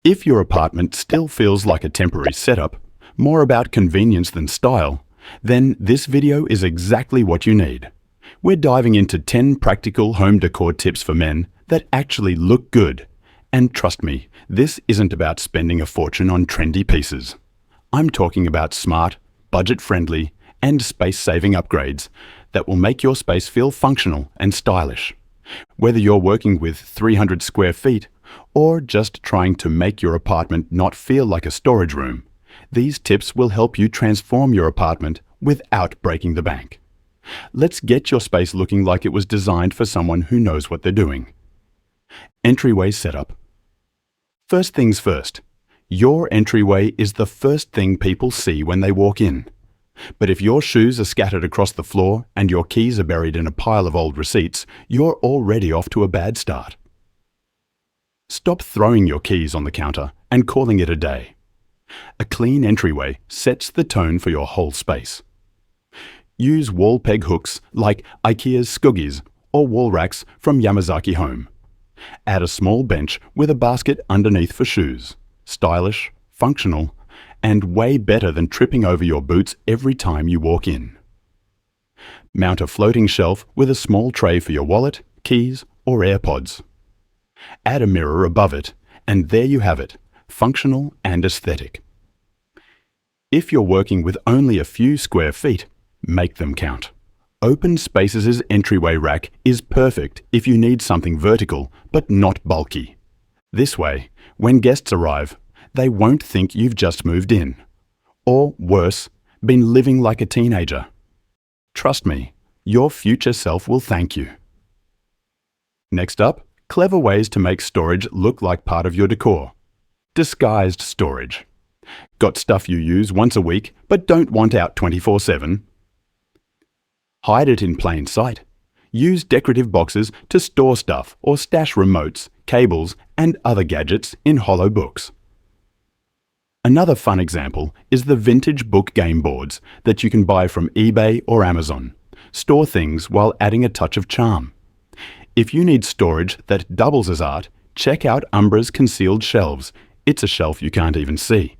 If your apartment still feels like a temporary setup, more about convenience than style, then this video is exactly what you need. We're diving into 10 practical home decor tips for men that actually look good. And trust me, this isn't about spending a fortune on trendy pieces. I'm talking about smart, budget-friendly, and space-saving upgrades that will make your space feel functional and stylish. Whether you're working with 300 square feet or just trying to make your apartment not feel like a storage room, these tips will help you transform your apartment without breaking the bank. Let's get your space looking like it was designed for someone who knows what they're doing. Entryway setup. First things first, your entryway is the first thing people see when they walk in. But if your shoes are scattered across the floor and your keys are buried in a pile of old receipts, you're already off to a bad start. Stop throwing your keys on the counter and calling it a day. A clean entryway sets the tone for your whole space. Use wall peg hooks like IKEA's Skuggies or wall racks from Yamazaki Home. Add a small bench with a basket underneath for shoes. Stylish, functional, and way better than tripping over your boots every time you walk in. Mount a floating shelf with a small tray for your wallet, keys, or AirPods. Add a mirror above it, and there you have it, functional and aesthetic. If you're working with only a few square feet, make them count. Open Spaces' entryway rack is perfect if you need something vertical but not bulky. This way, when guests arrive, they won't think you've just moved in. Or worse, been living like a teenager. Trust me, your future self will thank you. Next up, clever ways to make storage look like part of your decor. Disguised storage. Got stuff you use once a week but don't want out 24/7? Hide it in plain sight. Use decorative boxes to store stuff or stash remotes, cables, and other gadgets in hollow books. Another fun example is the vintage book game boards that you can buy from eBay or Amazon. Store things while adding a touch of charm. If you need storage that doubles as art, check out Umbra's concealed shelves. It's a shelf you can't even see.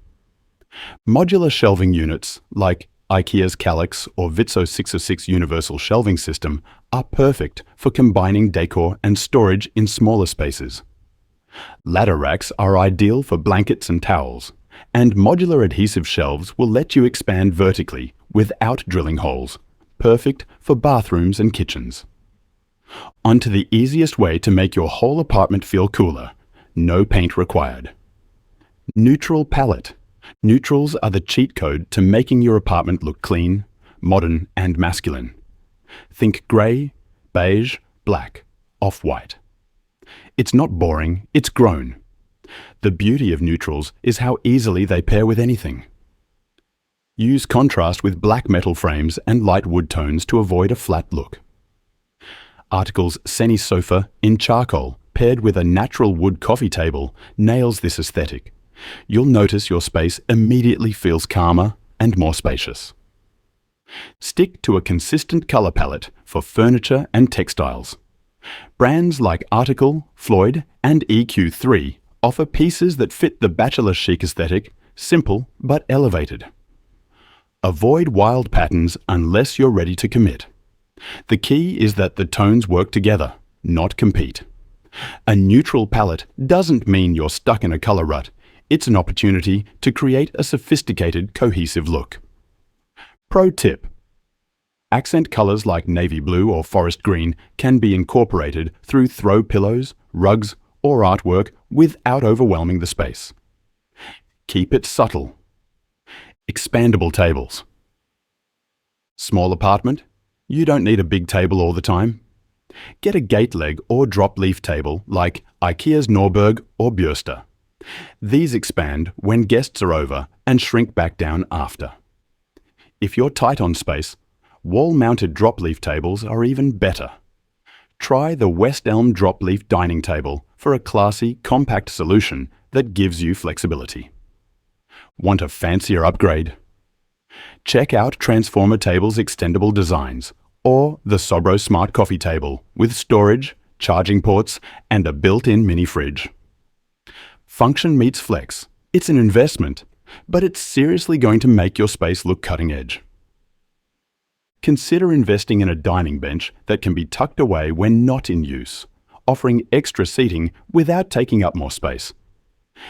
Modular shelving units like IKEA's Kallax or Vitso 606 universal shelving system are perfect for combining decor and storage in smaller spaces. Ladder racks are ideal for blankets and towels, and modular adhesive shelves will let you expand vertically without drilling holes, perfect for bathrooms and kitchens. On to the easiest way to make your whole apartment feel cooler. No paint required. Neutral palette. Neutrals are the cheat code to making your apartment look clean, modern, and masculine. Think grey, beige, black, off-white. It's not boring, it's grown. The beauty of neutrals is how easily they pair with anything. Use contrast with black metal frames and light wood tones to avoid a flat look. Article's Seni sofa in charcoal paired with a natural wood coffee table nails this aesthetic. You'll notice your space immediately feels calmer and more spacious. Stick to a consistent color palette for furniture and textiles. Brands like Article, Floyd, and EQ3 offer pieces that fit the bachelor chic aesthetic, simple but elevated. Avoid wild patterns unless you're ready to commit. The key is that the tones work together, not compete. A neutral palette doesn't mean you're stuck in a color rut. It's an opportunity to create a sophisticated, cohesive look. Pro tip: accent colors like navy blue or forest green can be incorporated through throw pillows, rugs, or artwork without overwhelming the space. Keep it subtle. Expandable tables. Small apartment? You don't need a big table all the time. Get a gate leg or drop leaf table like IKEA's Norberg or Björsta. These expand when guests are over and shrink back down after. If you're tight on space, wall-mounted drop leaf tables are even better. Try the West Elm drop leaf dining table for a classy, compact solution that gives you flexibility. Want a fancier upgrade? Check out Transformer Table's extendable designs or the Sobro Smart Coffee Table with storage, charging ports, and a built-in mini fridge. Function meets flex. It's an investment, but it's seriously going to make your space look cutting edge. Consider investing in a dining bench that can be tucked away when not in use, offering extra seating without taking up more space.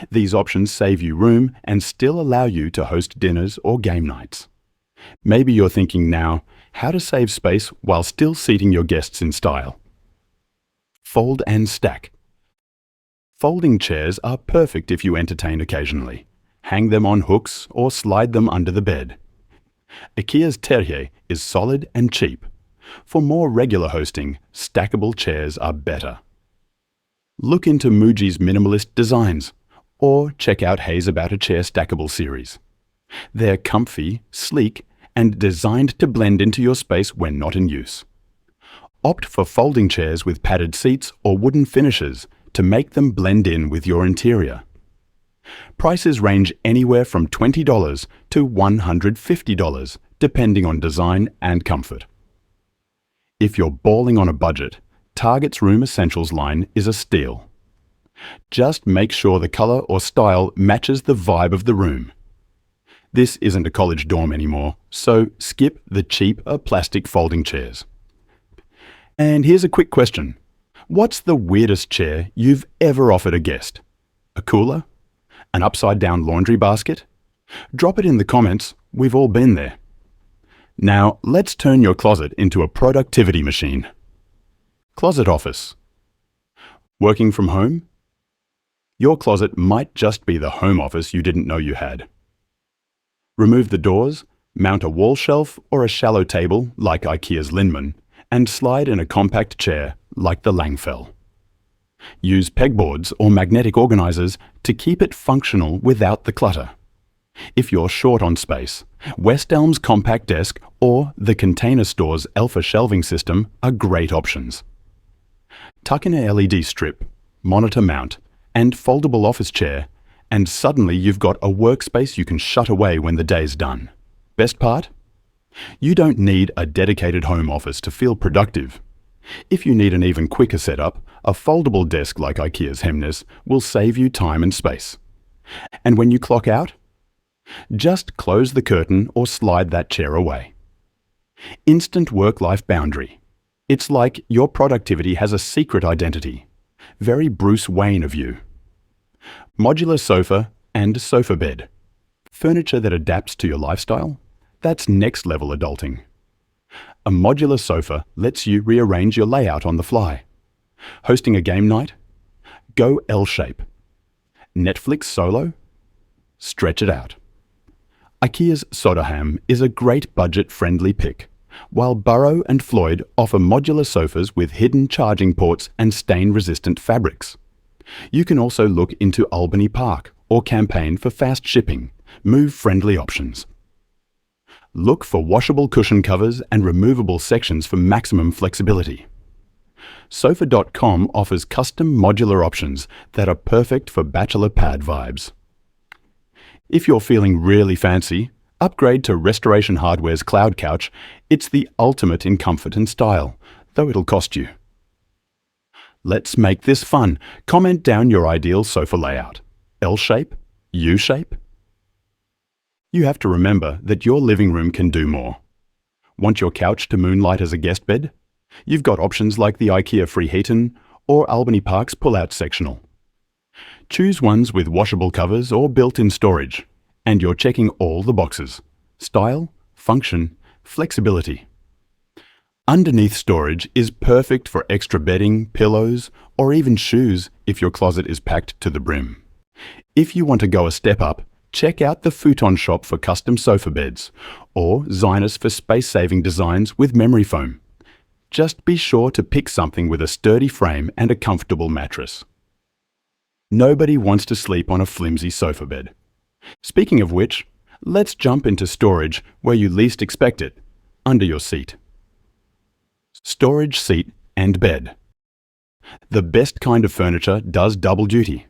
These options save you room and still allow you to host dinners or game nights. Maybe you're thinking now, how to save space while still seating your guests in style. Fold and stack. Folding chairs are perfect if you entertain occasionally. Hang them on hooks or slide them under the bed. IKEA's Terrier is solid and cheap. For more regular hosting, stackable chairs are better. Look into Muji's minimalist designs, or check out Hayes About a Chair stackable series. They're comfy, sleek, and designed to blend into your space when not in use. Opt for folding chairs with padded seats or wooden finishes to make them blend in with your interior. Prices range anywhere from $20 to $150, depending on design and comfort. If you're balling on a budget, Target's Room Essentials line is a steal. Just make sure the color or style matches the vibe of the room. This isn't a college dorm anymore, so skip the cheaper plastic folding chairs. And here's a quick question. What's the weirdest chair you've ever offered a guest? A cooler? An upside-down laundry basket? Drop it in the comments, we've all been there. Now, let's turn your closet into a productivity machine. Closet office. Working from home? Your closet might just be the home office you didn't know you had. Remove the doors, mount a wall shelf or a shallow table like IKEA's Lindman, and slide in a compact chair like the Langfell. Use pegboards or magnetic organizers to keep it functional without the clutter. If you're short on space, West Elm's Compact Desk or the Container Store's Alpha Shelving System are great options. Tuck in a LED strip, monitor mount, and foldable office chair, and suddenly you've got a workspace you can shut away when the day's done. Best part? You don't need a dedicated home office to feel productive. If you need an even quicker setup, a foldable desk like IKEA's Hemnes will save you time and space. And when you clock out, just close the curtain or slide that chair away. Instant work-life boundary. It's like your productivity has a secret identity. Very Bruce Wayne of you. Modular sofa and sofa bed. Furniture that adapts to your lifestyle? That's next level adulting. A modular sofa lets you rearrange your layout on the fly. Hosting a game night? Go L-shape. Netflix solo? Stretch it out. IKEA's Soderham is a great budget-friendly pick, while Burrow and Floyd offer modular sofas with hidden charging ports and stain-resistant fabrics. You can also look into Albany Park or campaign for fast shipping, move-friendly options. Look for washable cushion covers and removable sections for maximum flexibility. Sofa.com offers custom modular options that are perfect for bachelor pad vibes. If you're feeling really fancy, upgrade to Restoration Hardware's Cloud Couch. It's the ultimate in comfort and style, though it'll cost you. Let's make this fun. Comment down your ideal sofa layout. L-shape? U-shape? You have to remember that your living room can do more. Want your couch to moonlight as a guest bed? You've got options like the IKEA Freeheaton or Albany Park's pull-out sectional. Choose ones with washable covers or built-in storage, and you're checking all the boxes: style, function, flexibility. Underneath storage is perfect for extra bedding, pillows, or even shoes if your closet is packed to the brim. If you want to go a step up, check out the Futon Shop for custom sofa beds, or Zinus for space-saving designs with memory foam. Just be sure to pick something with a sturdy frame and a comfortable mattress. Nobody wants to sleep on a flimsy sofa bed. Speaking of which, let's jump into storage where you least expect it, under your seat. Storage seat and bed. The best kind of furniture does double duty.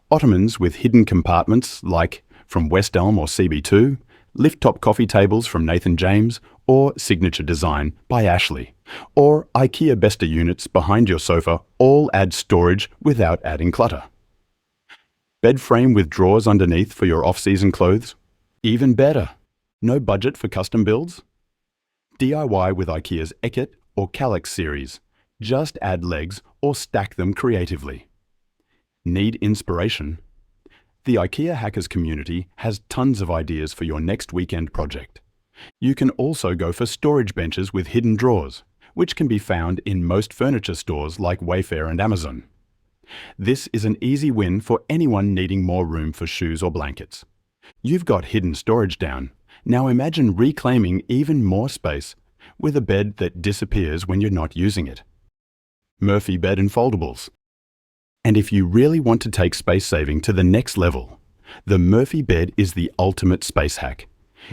Ottomans with hidden compartments like from West Elm or CB2, lift-top coffee tables from Nathan James, or Signature Design by Ashley, or IKEA Besta units behind your sofa all add storage without adding clutter. Bed frame with drawers underneath for your off-season clothes? Even better. No budget for custom builds? DIY with IKEA's Eket or Kallax series. Just add legs or stack them creatively. Need inspiration? The IKEA Hackers community has tons of ideas for your next weekend project. You can also go for storage benches with hidden drawers, which can be found in most furniture stores like Wayfair and Amazon. This is an easy win for anyone needing more room for shoes or blankets. You've got hidden storage down. Now imagine reclaiming even more space with a bed that disappears when you're not using it. Murphy bed and foldables. And if you really want to take space saving to the next level, the Murphy bed is the ultimate space hack.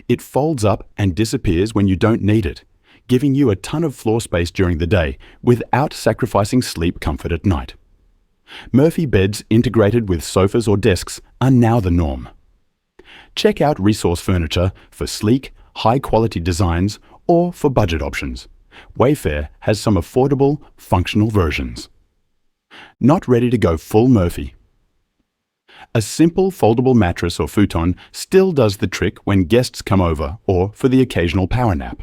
It folds up and disappears when you don't need it, giving you a ton of floor space during the day without sacrificing sleep comfort at night. Murphy beds integrated with sofas or desks are now the norm. Check out Resource Furniture for sleek, high-quality designs or for budget options. Wayfair has some affordable, functional versions. Not ready to go full Murphy? A simple foldable mattress or futon still does the trick when guests come over or for the occasional power nap.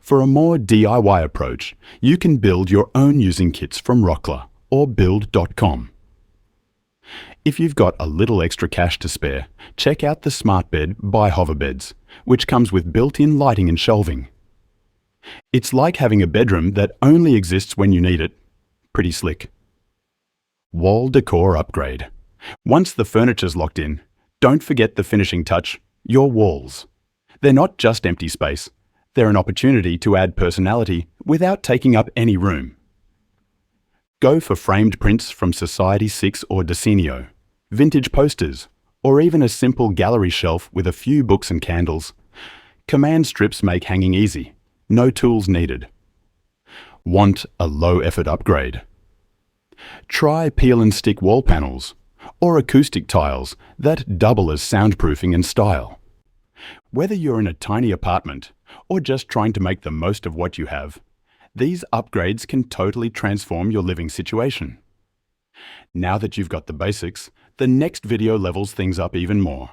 For a more DIY approach, you can build your own using kits from Rockler or build.com. If you've got a little extra cash to spare, check out the Smart Bed by Hoverbeds, which comes with built-in lighting and shelving. It's like having a bedroom that only exists when you need it. Pretty slick. Wall decor upgrade. Once the furniture's locked in, don't forget the finishing touch, your walls. They're not just empty space. They're an opportunity to add personality without taking up any room. Go for framed prints from Society 6 or Decenio, vintage posters, or even a simple gallery shelf with a few books and candles. Command strips make hanging easy. No tools needed. Want a low-effort upgrade? Try peel and stick wall panels or acoustic tiles that double as soundproofing and style. Whether you're in a tiny apartment or just trying to make the most of what you have, these upgrades can totally transform your living situation. Now that you've got the basics, the next video levels things up even more.